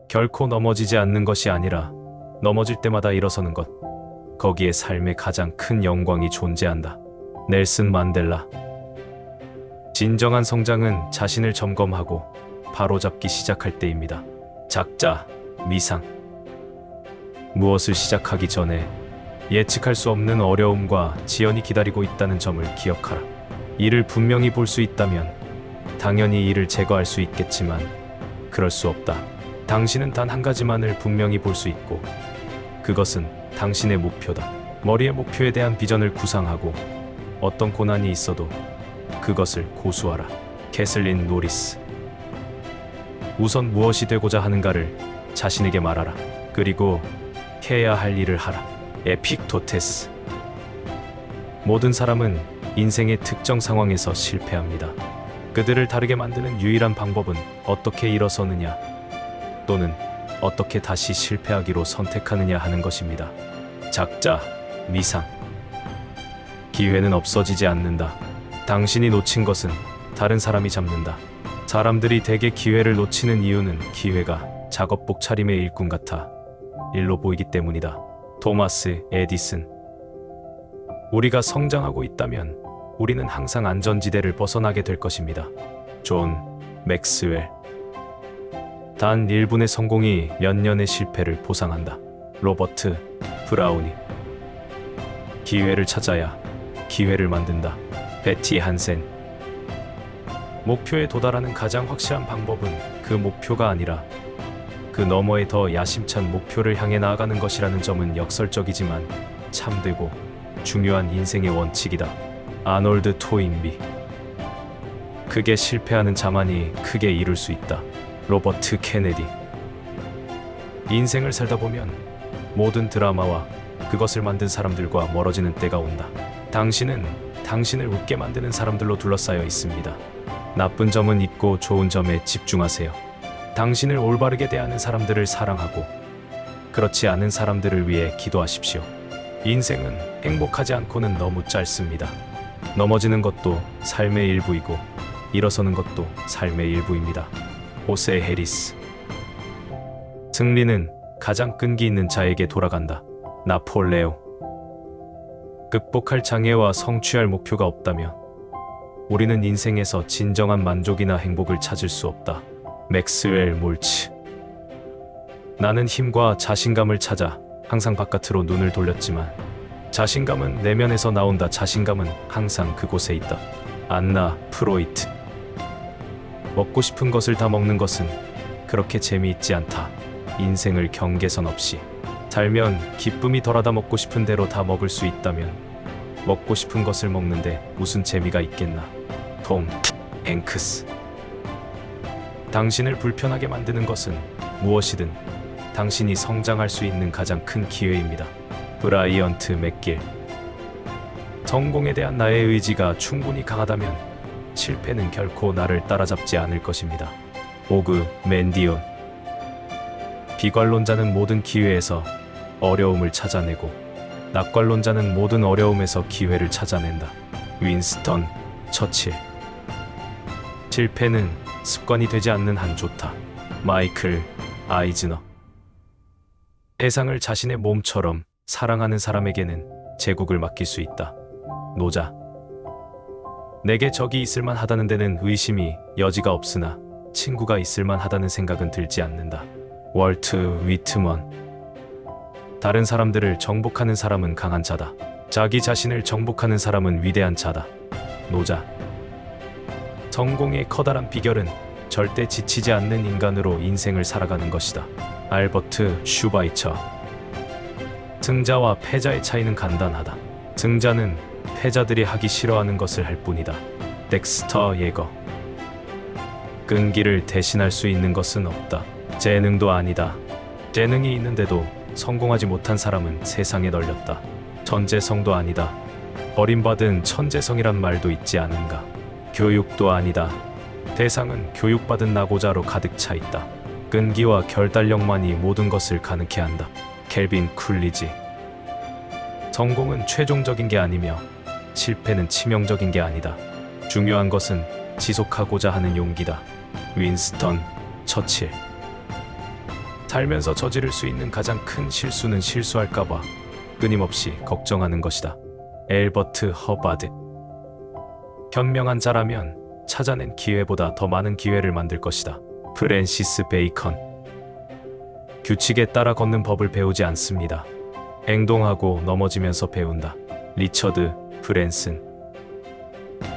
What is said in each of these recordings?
결코 넘어지지 않는 것이 아니라 넘어질 때마다 일어서는 것. 거기에 삶의 가장 큰 영광이 존재한다. 넬슨 만델라. 진정한 성장은 자신을 점검하고 바로잡기 시작할 때입니다. 작자, 미상. 무엇을 시작하기 전에 예측할 수 없는 어려움과 지연이 기다리고 있다는 점을 기억하라. 이를 분명히 볼 수 있다면 당연히 이를 제거할 수 있겠지만 그럴 수 없다. 당신은 단 한 가지만을 분명히 볼 수 있고 그것은 당신의 목표다. 머리의 목표에 대한 비전을 구상하고 어떤 고난이 있어도 그것을 고수하라. 캐슬린 노리스. 우선 무엇이 되고자 하는가를 자신에게 말하라. 그리고 해야 할 일을 하라. 에픽토테스. 모든 사람은 인생의 특정 상황에서 실패합니다. 그들을 다르게 만드는 유일한 방법은 어떻게 일어서느냐 또는 어떻게 다시 실패하기로 선택하느냐 하는 것입니다. 작자, 미상. 기회는 없어지지 않는다. 당신이 놓친 것은 다른 사람이 잡는다. 사람들이 대개 기회를 놓치는 이유는 기회가 작업복 차림의 일꾼 같아 일로 보이기 때문이다. 토마스 에디슨. 우리가 성장하고 있다면 우리는 항상 안전지대를 벗어나게 될 것입니다. 존 맥스웰. 단 1분의 성공이 몇 년의 실패를 보상한다. 로버트 브라우니. 기회를 찾아야 기회를 만든다. 베티 한센. 목표에 도달하는 가장 확실한 방법은 그 목표가 아니라 그 너머에 더 야심찬 목표를 향해 나아가는 것이라는 점은 역설적이지만 참되고 중요한 인생의 원칙이다. 아놀드 토인비. 크게 실패하는 자만이 크게 이룰 수 있다. 로버트 케네디. 인생을 살다 보면 모든 드라마와 그것을 만든 사람들과 멀어지는 때가 온다. 당신은 당신을 웃게 만드는 사람들로 둘러싸여 있습니다. 나쁜 점은 잊고 좋은 점에 집중하세요. 당신을 올바르게 대하는 사람들을 사랑하고 그렇지 않은 사람들을 위해 기도하십시오. 인생은 행복하지 않고는 너무 짧습니다. 넘어지는 것도 삶의 일부이고 일어서는 것도 삶의 일부입니다. 호세 해리스. 승리는 가장 끈기 있는 자에게 돌아간다. 나폴레옹. 극복할 장애와 성취할 목표가 없다면 우리는 인생에서 진정한 만족이나 행복을 찾을 수 없다. 맥스웰 몰츠. 나는 힘과 자신감을 찾아 항상 바깥으로 눈을 돌렸지만 자신감은 내면에서 나온다. 자신감은 항상 그곳에 있다. 안나 프로이트. 먹고 싶은 것을 다 먹는 것은 그렇게 재미있지 않다. 인생을 경계선 없이 살면 기쁨이 덜하다. 먹고 싶은 대로 다 먹을 수 있다면 먹고 싶은 것을 먹는데 무슨 재미가 있겠나. 톰 행크스. 당신을 불편하게 만드는 것은 무엇이든 당신이 성장할 수 있는 가장 큰 기회입니다. 브라이언트 맥길. 성공에 대한 나의 의지가 충분히 강하다면 실패는 결코 나를 따라잡지 않을 것입니다. 오그 맨디온. 비관론자는 모든 기회에서 어려움을 찾아내고 낙관론자는 모든 어려움에서 기회를 찾아낸다. 윈스턴 처칠. 실패는 습관이 되지 않는 한 좋다. 마이클 아이즈너. 세상을 자신의 몸처럼 사랑하는 사람에게는 제국을 맡길 수 있다. 노자. 내게 적이 있을만 하다는 데는 의심이 여지가 없으나 친구가 있을만 하다는 생각은 들지 않는다. 월트 위트먼. 다른 사람들을 정복하는 사람은 강한 자다. 자기 자신을 정복하는 사람은 위대한 자다. 노자. 성공의 커다란 비결은 절대 지치지 않는 인간으로 인생을 살아가는 것이다. 알버트 슈바이처. 승자와 패자의 차이는 간단하다. 승자는 패자들이 하기 싫어하는 것을 할 뿐이다. 덱스터 예거. 끈기를 대신할 수 있는 것은 없다. 재능도 아니다. 재능이 있는데도 성공하지 못한 사람은 세상에 널렸다. 천재성도 아니다. 버림받은 천재성이란 말도 있지 않은가. 교육도 아니다. 대상은 교육받은 낙오자로 가득 차 있다. 끈기와 결단력만이 모든 것을 가능케 한다. 켈빈 쿨리지. 성공은 최종적인 게 아니며 실패는 치명적인 게 아니다. 중요한 것은 지속하고자 하는 용기다. 윈스턴 처칠. 살면서 저지를 수 있는 가장 큰 실수는 실수할까봐 끊임없이 걱정하는 것이다. 엘버트 허바드. 현명한 자라면 찾아낸 기회보다 더 많은 기회를 만들 것이다. 프랜시스 베이컨. 규칙에 따라 걷는 법을 배우지 않습니다. 행동하고 넘어지면서 배운다. 리처드 브랜슨.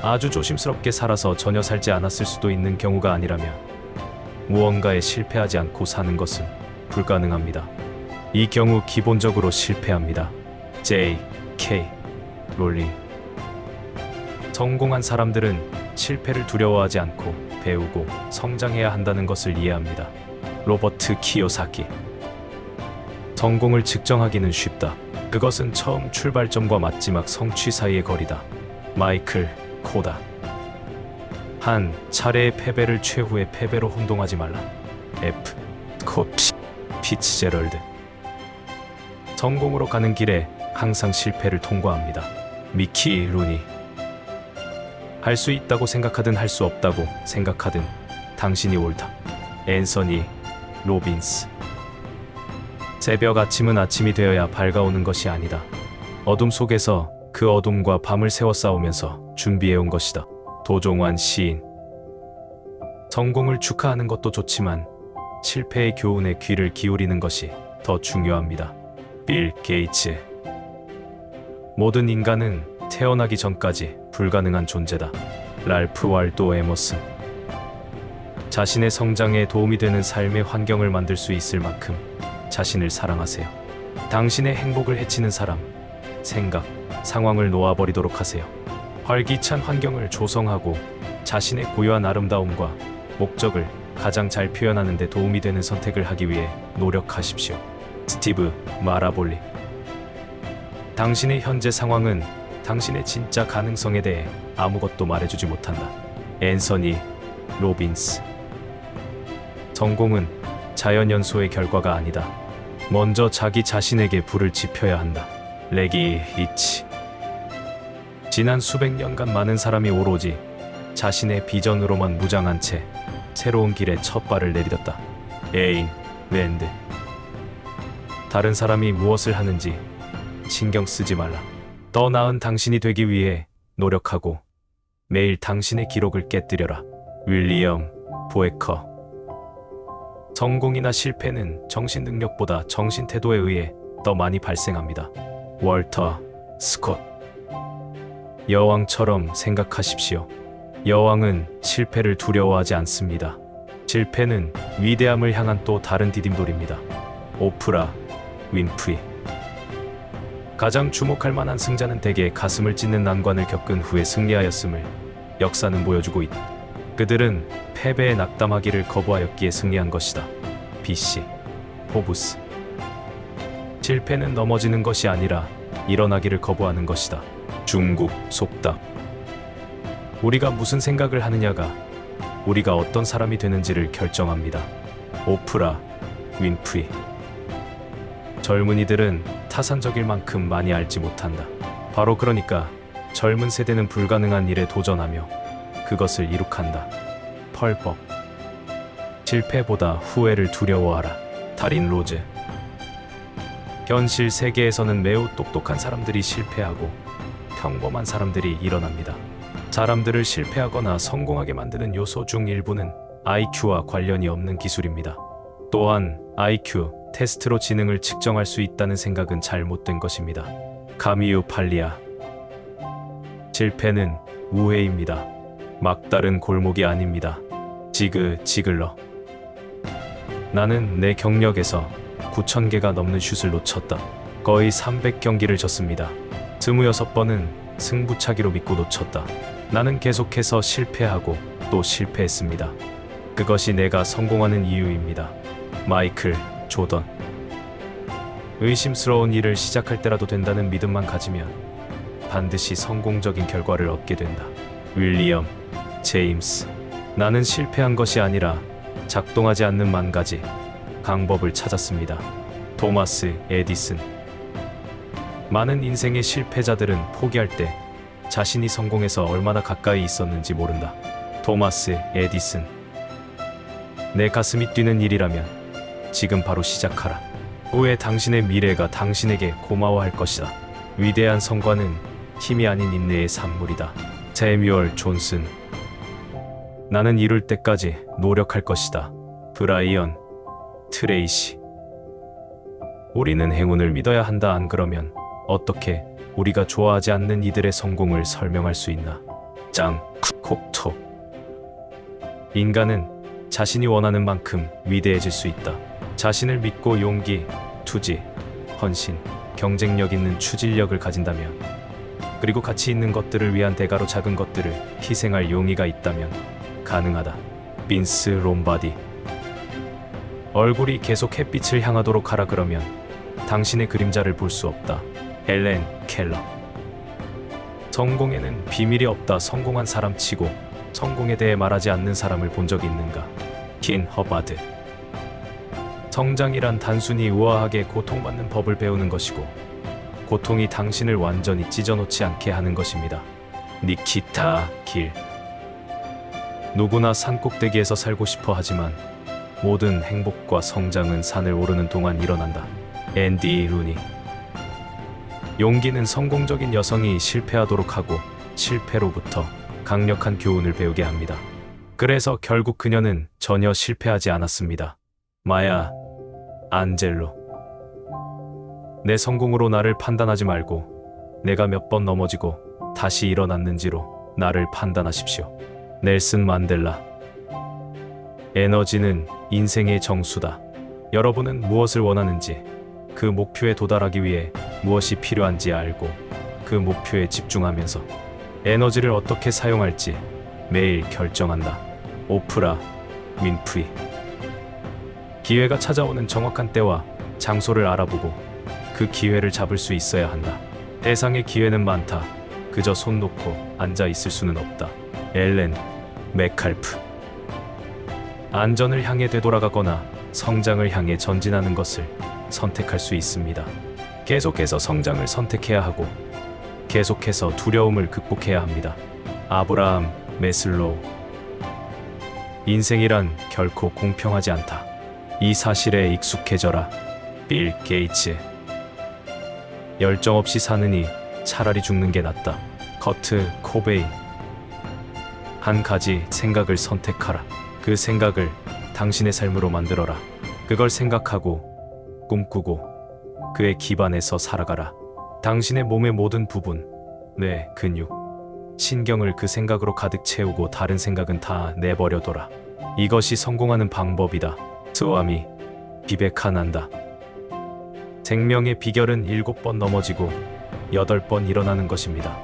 아주 조심스럽게 살아서 전혀 살지 않았을 수도 있는 경우가 아니라면 무언가에 실패하지 않고 사는 것은 불가능합니다. 이 경우 기본적으로 실패합니다. J.K. 롤링. 성공한 사람들은 실패를 두려워하지 않고 배우고 성장해야 한다는 것을 이해합니다. 로버트 키요사키. 성공을 측정하기는 쉽다. 그것은 처음 출발점과 마지막 성취 사이의 거리다. 마이클 코다. 한 차례의 패배를 최후의 패배로 혼동하지 말라. F. 코피 피츠제럴드. 성공으로 가는 길에 항상 실패를 통과합니다. 미키 루니. 할 수 있다고 생각하든 할 수 없다고 생각하든 당신이 옳다. 앤서니 로빈스. 새벽 아침은 아침이 되어야 밝아오는 것이 아니다. 어둠 속에서 그 어둠과 밤을 세워 싸우면서 준비해온 것이다. 도종환 시인. 성공을 축하하는 것도 좋지만 실패의 교훈에 귀를 기울이는 것이 더 중요합니다. 빌 게이츠. 모든 인간은 태어나기 전까지 불가능한 존재다. 랄프 waldo 에머슨. 자신의 성장에 도움이 되는 삶의 환경을 만들 수 있을 만큼 자신을 사랑하세요. 당신의 행복을 해치는 사람, 생각, 상황을 놓아버리도록 하세요. 활기찬 환경을 조성하고 자신의 고유한 아름다움과 목적을 가장 잘 표현하는 데 도움이 되는 선택을 하기 위해 노력하십시오. 스티브 마라볼리. 당신의 현재 상황은 당신의 진짜 가능성에 대해 아무것도 말해주지 못한다. 앤서니 로빈스. 성공은 자연연소의 결과가 아니다. 먼저 자기 자신에게 불을 지펴야 한다. 레기 이치. 지난 수백 년간 많은 사람이 오로지 자신의 비전으로만 무장한 채 새로운 길에 첫 발을 내딛었다. 에인 랜드. 다른 사람이 무엇을 하는지 신경 쓰지 말라. 더 나은 당신이 되기 위해 노력하고 매일 당신의 기록을 깨뜨려라. 윌리엄 보에커. 성공이나 실패는 정신 능력보다 정신 태도에 의해 더 많이 발생합니다. 월터 스콧. 여왕처럼 생각하십시오. 여왕은 실패를 두려워하지 않습니다. 실패는 위대함을 향한 또 다른 디딤돌입니다. 오프라 윈프리. 가장 주목할 만한 승자는 대개 가슴을 찢는 난관을 겪은 후에 승리하였음을 역사는 보여주고 있다. 그들은 패배에 낙담하기를 거부하였기에 승리한 것이다. BC 포부스. 실패는 넘어지는 것이 아니라 일어나기를 거부하는 것이다. 중국 속담. 우리가 무슨 생각을 하느냐가 우리가 어떤 사람이 되는지를 결정합니다. 오프라 윈프리. 젊은이들은 타산적일 만큼 많이 알지 못한다. 바로 그러니까 젊은 세대는 불가능한 일에 도전하며 그것을 이룩한다. 펄벅. 실패보다 후회를 두려워하라. 달인 로즈. 현실 세계에서는 매우 똑똑한 사람들이 실패하고 평범한 사람들이 일어납니다. 사람들을 실패하거나 성공하게 만드는 요소 중 일부는 IQ와 관련이 없는 기술입니다. 또한 IQ 테스트로 지능을 측정할 수 있다는 생각은 잘못된 것입니다. 카미유 팔리아. 실패는 우회입니다. 막다른 골목이 아닙니다. 지그 지글러. 나는 내 경력에서 9,000개가 넘는 슛을 놓쳤다. 거의 300경기를 졌습니다. 26번은 승부차기로 믿고 놓쳤다. 나는 계속해서 실패하고 또 실패했습니다. 그것이 내가 성공하는 이유입니다. 마이클 조던. 의심스러운 일을 시작할 때라도 된다는 믿음만 가지면 반드시 성공적인 결과를 얻게 된다. 윌리엄 제임스. 나는 실패한 것이 아니라 작동하지 않는 만 가지 방법을 찾았습니다. 토마스 에디슨. 많은 인생의 실패자들은 포기할 때 자신이 성공해서 얼마나 가까이 있었는지 모른다. 토마스 에디슨. 내 가슴이 뛰는 일이라면 지금 바로 시작하라. 후에 당신의 미래가 당신에게 고마워할 것이다. 위대한 성과는 힘이 아닌 인내의 산물이다. 세뮤얼 존슨. 나는 이룰 때까지 노력할 것이다. 브라이언 트레이시. 우리는 행운을 믿어야 한다. 안 그러면 어떻게 우리가 좋아하지 않는 이들의 성공을 설명할 수 있나? 짱 콕톡. 인간은 자신이 원하는 만큼 위대해질 수 있다. 자신을 믿고 용기, 투지, 헌신, 경쟁력 있는 추진력을 가진다면, 그리고 가치 있는 것들을 위한 대가로 작은 것들을 희생할 용의가 있다면 가능하다. 빈스 롬바디. 얼굴이 계속 햇빛을 향하도록 하라. 그러면 당신의 그림자를 볼 수 없다. 헬렌 켈러. 성공에는 비밀이 없다. 성공한 사람 치고 성공에 대해 말하지 않는 사람을 본 적이 있는가? 킨 허바드. 성장이란 단순히 우아하게 고통받는 법을 배우는 것이고, 고통이 당신을 완전히 찢어놓지 않게 하는 것입니다. 니키타 길. 누구나 산꼭대기에서 살고 싶어 하지만 모든 행복과 성장은 산을 오르는 동안 일어난다. 앤디 루니. 용기는 성공적인 여성이 실패하도록 하고 실패로부터 강력한 교훈을 배우게 합니다. 그래서 결국 그녀는 전혀 실패하지 않았습니다. 마야 안젤로. 내 성공으로 나를 판단하지 말고 내가 몇 번 넘어지고 다시 일어났는지로 나를 판단하십시오. 넬슨 만델라. 에너지는 인생의 정수다. 여러분은 무엇을 원하는지, 그 목표에 도달하기 위해 무엇이 필요한지 알고 그 목표에 집중하면서 에너지를 어떻게 사용할지 매일 결정한다. 오프라 윈프리. 기회가 찾아오는 정확한 때와 장소를 알아보고 그 기회를 잡을 수 있어야 한다. 세상에 기회는 많다. 그저 손 놓고 앉아 있을 수는 없다. 엘렌 맥칼프. 안전을 향해 되돌아가거나 성장을 향해 전진하는 것을 선택할 수 있습니다. 계속해서 성장을 선택해야 하고 계속해서 두려움을 극복해야 합니다. 아브라함 메슬로우. 인생이란 결코 공평하지 않다. 이 사실에 익숙해져라. 빌 게이츠. 열정 없이 사느니 차라리 죽는 게 낫다. 커트 코베인. 한 가지 생각을 선택하라. 그 생각을 당신의 삶으로 만들어라. 그걸 생각하고 꿈꾸고 그에 기반해서 살아가라. 당신의 몸의 모든 부분, 뇌, 근육, 신경을 그 생각으로 가득 채우고 다른 생각은 다 내버려둬라. 이것이 성공하는 방법이다. 스와미 비베카난다. 생명의 비결은 7번 넘어지고 8번 일어나는 것입니다.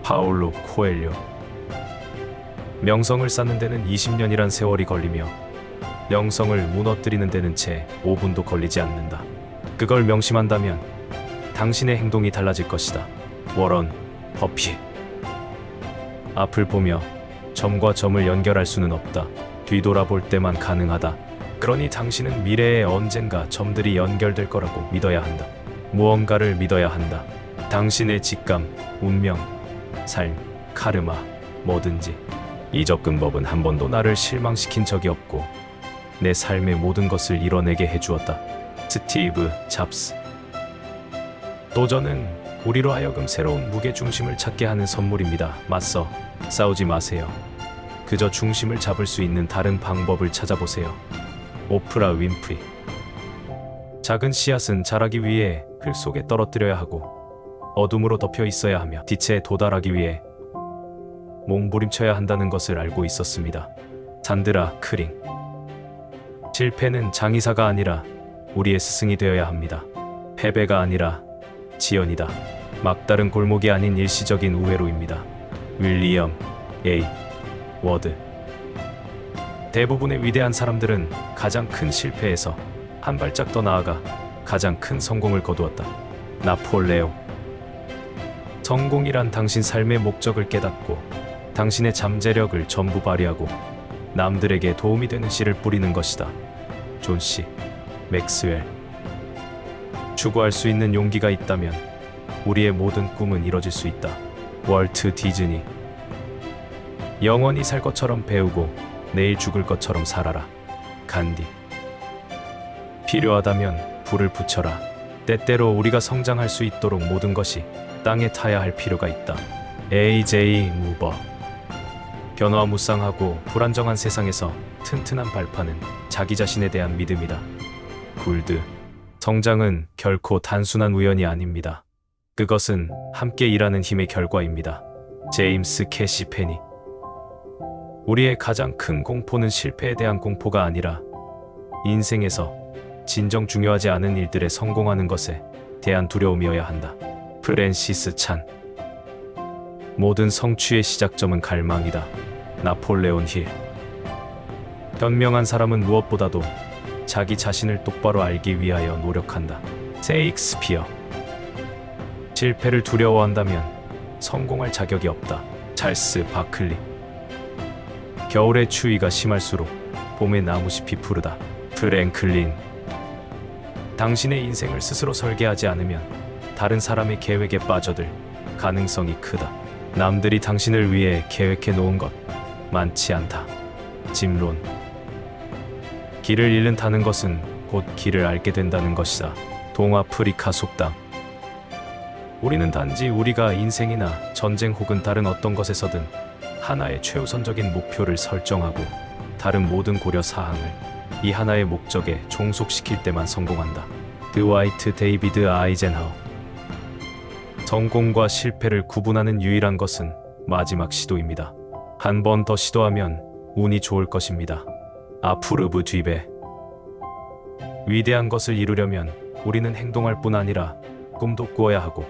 파울로 코엘료. 명성을 쌓는 데는 20년이란 세월이 걸리며 명성을 무너뜨리는 데는 채 5분도 걸리지 않는다. 그걸 명심한다면 당신의 행동이 달라질 것이다. 워런 버핏. 앞을 보며 점과 점을 연결할 수는 없다. 뒤돌아볼 때만 가능하다. 그러니 당신은 미래에 언젠가 점들이 연결될 거라고 믿어야 한다. 무언가를 믿어야 한다. 당신의 직감, 운명, 삶, 카르마, 뭐든지. 이 접근법은 한 번도 나를 실망시킨 적이 없고 내 삶의 모든 것을 이뤄내게 해주었다. 스티브 잡스. 도전은 우리로 하여금 새로운 무게중심을 찾게 하는 선물입니다. 맞서 싸우지 마세요. 그저 중심을 잡을 수 있는 다른 방법을 찾아보세요. 오프라 윈프리. 작은 씨앗은 자라기 위해 흙 속에 떨어뜨려야 하고 어둠으로 덮여 있어야 하며 빛에 도달하기 위해 몸부림쳐야 한다는 것을 알고 있었습니다. 산드라 크링. 실패는 장의사가 아니라 우리의 스승이 되어야 합니다. 패배가 아니라 지연이다. 막다른 골목이 아닌 일시적인 우회로입니다. 윌리엄 A. 워드. 대부분의 위대한 사람들은 가장 큰 실패에서 한 발짝 더 나아가 가장 큰 성공을 거두었다. 나폴레옹. 성공이란 당신 삶의 목적을 깨닫고 당신의 잠재력을 전부 발휘하고 남들에게 도움이 되는 씨를 뿌리는 것이다. 존 씨. 맥스웰. 추구할 수 있는 용기가 있다면 우리의 모든 꿈은 이뤄질 수 있다. 월트 디즈니. 영원히 살 것처럼 배우고 내일 죽을 것처럼 살아라. 간디. 필요하다면 불을 붙여라. 때때로 우리가 성장할 수 있도록 모든 것이 땅에 타야 할 필요가 있다. A.J. 무버. 변화무쌍하고 불안정한 세상에서 튼튼한 발판은 자기 자신에 대한 믿음이다. 굴드. 성장은 결코 단순한 우연이 아닙니다. 그것은 함께 일하는 힘의 결과입니다. 제임스 캐시 페니. 우리의 가장 큰 공포는 실패에 대한 공포가 아니라 인생에서 진정 중요하지 않은 일들에 성공하는 것에 대한 두려움이어야 한다. 프랜시스 찬. 모든 성취의 시작점은 갈망이다. 나폴레온 힐. 현명한 사람은 무엇보다도 자기 자신을 똑바로 알기 위하여 노력한다. 세익스피어. 실패를 두려워한다면 성공할 자격이 없다. 찰스 바클리. 겨울의 추위가 심할수록 봄의 나무숲이 푸르다. 프랭클린. 당신의 인생을 스스로 설계하지 않으면 다른 사람의 계획에 빠져들 가능성이 크다. 남들이 당신을 위해 계획해 놓은 것 많지 않다. 짐론. 길을 잃는다는 것은 곧 길을 알게 된다는 것이다. 동아프리카 속담. 우리는 단지 우리가 인생이나 전쟁 혹은 다른 어떤 것에서든 하나의 최우선적인 목표를 설정하고 다른 모든 고려 사항을 이 하나의 목적에 종속시킬 때만 성공한다. 드와이트 데이비드 아이젠하워. 성공과 실패를 구분하는 유일한 것은 마지막 시도입니다. 한 번 더 시도하면 운이 좋을 것입니다. 아프르브 뒤베. 위대한 것을 이루려면 우리는 행동할 뿐 아니라 꿈도 꾸어야 하고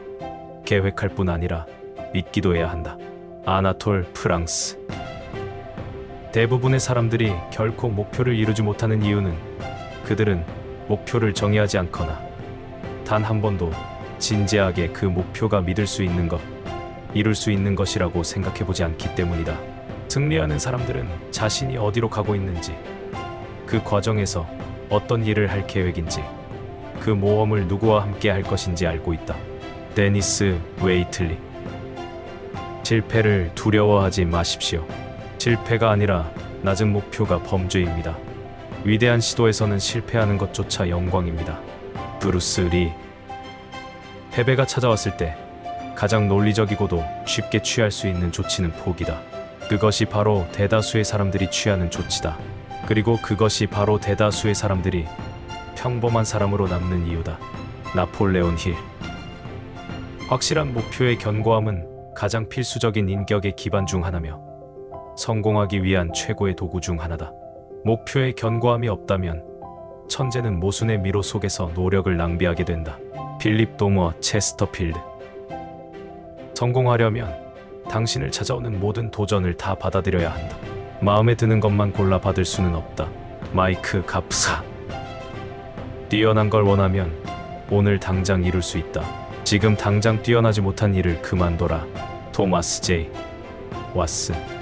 계획할 뿐 아니라 믿기도 해야 한다. 아나톨 프랑스. 대부분의 사람들이 결코 목표를 이루지 못하는 이유는 그들은 목표를 정의하지 않거나 단 한 번도 진지하게 그 목표가 믿을 수 있는 것, 이룰 수 있는 것이라고 생각해보지 않기 때문이다. 승리하는 사람들은 자신이 어디로 가고 있는지, 그 과정에서 어떤 일을 할 계획인지, 그 모험을 누구와 함께 할 것인지 알고 있다. 데니스 웨이틀리. 실패를 두려워하지 마십시오. 실패가 아니라 낮은 목표가 범죄입니다. 위대한 시도에서는 실패하는 것조차 영광입니다. 브루스 리. 패배가 찾아왔을 때 가장 논리적이고도 쉽게 취할 수 있는 조치는 포기다. 그것이 바로 대다수의 사람들이 취하는 조치다. 그리고 그것이 바로 대다수의 사람들이 평범한 사람으로 남는 이유다. 나폴레온 힐. 확실한 목표의 견고함은 가장 필수적인 인격의 기반 중 하나며 성공하기 위한 최고의 도구 중 하나다. 목표의 견고함이 없다면 천재는 모순의 미로 속에서 노력을 낭비하게 된다. 필립 도머 체스터필드. 성공하려면 당신을 찾아오는 모든 도전을 다 받아들여야 한다. 마음에 드는 것만 골라 받을 수는 없다. 마이크 갑사. 뛰어난 걸 원하면 오늘 당장 이룰 수 있다. 지금 당장 뛰어나지 못한 일을 그만둬라. 토마스 제이 왓슨.